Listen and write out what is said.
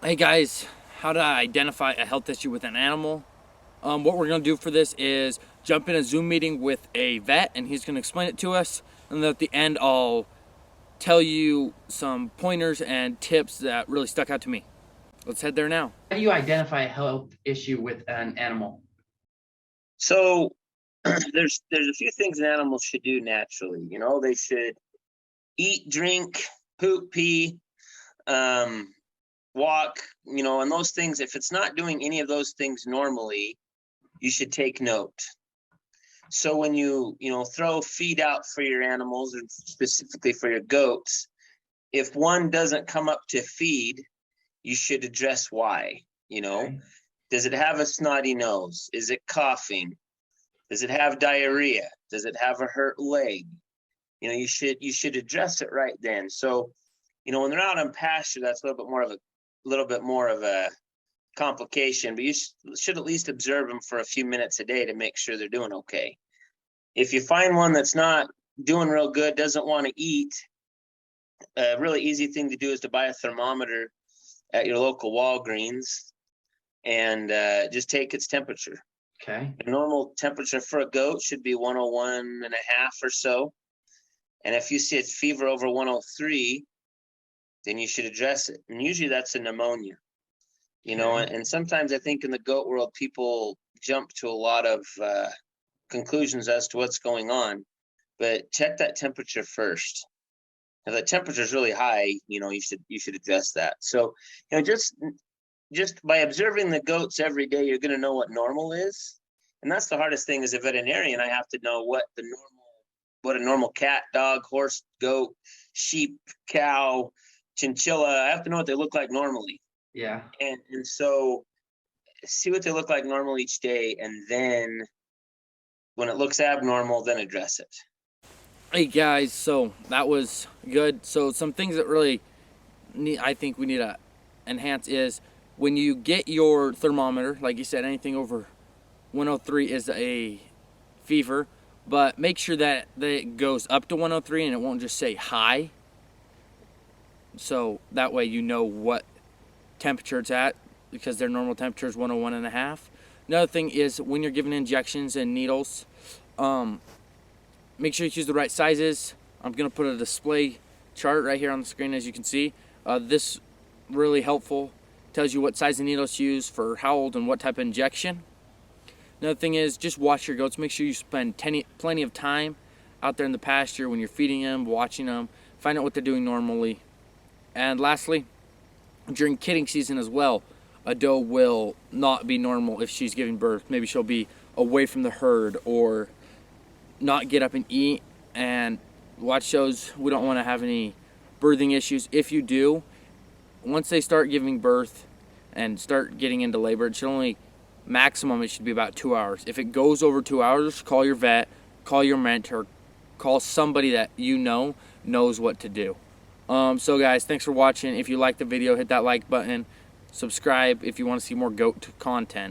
Hey guys, how to identify a health issue with an animal. What we're going to do for this is jump in a Zoom meeting with a vet and he's going to explain it to us. And then at the end, I'll tell you some pointers and tips that really stuck out to me. Let's head there now. How do you identify a health issue with an animal? So there's a few things animals should do naturally. They should eat, drink, poop, pee, um, walk. And those things. If it's not doing any of those things normally, you should take note. So when you throw feed out for your animals, and specifically for your goats, if one doesn't come up to feed, you should address why. Okay. Does it have a snotty nose? Is it coughing? Does it have diarrhea? Does it have a hurt leg? You should address it right then. So, when they're out on pasture, that's a little bit more of a complication, but you should at least observe them for a few minutes a day to make sure they're doing okay. If you find one that's not doing real good, doesn't want to eat, a really easy thing to do is to buy a thermometer at your local Walgreens and just take its temperature. Okay. The normal temperature for a goat should be 101 and a half or so. And if you see its fever over 103, then you should address it. And usually that's a pneumonia. And sometimes I think in the goat world, people jump to a lot of conclusions as to what's going on. But check that temperature first. If the temperature is really high, you should address that. So, just by observing the goats every day, you're going to know what normal is. And that's the hardest thing as a veterinarian. I have to know what a normal cat, dog, horse, goat, sheep, cow, chinchilla, I have to know what they look like normally. Yeah. And so see what they look like normal each day. And then when it looks abnormal, then address it. Hey guys, so that was good. So some things that really I think we need to enhance is when you get your thermometer, like you said, anything over 103 is a fever, but make sure that it goes up to 103 and it won't just say high. So that way you know what temperature it's at, because their normal temperature is 101 and a half. Another thing is when you're giving injections and needles, make sure you choose the right sizes. I'm going to put a display chart right here on the screen, as you can see. This really helpful. Tells you what size of needles to use for how old and what type of injection. Another thing is just watch your goats. Make sure you spend plenty of time out there in the pasture when you're feeding them, watching them, find out what they're doing normally. And lastly, during kidding season as well, a doe will not be normal if she's giving birth. Maybe she'll be away from the herd or not get up and eat. And watch those. We don't want to have any birthing issues. If you do, once they start giving birth and start getting into labor, it should be about 2 hours. If it goes over 2 hours, call your vet, call your mentor, call somebody that knows what to do. So guys, thanks for watching. If you liked the video, hit that like button. Subscribe if you want to see more goat content.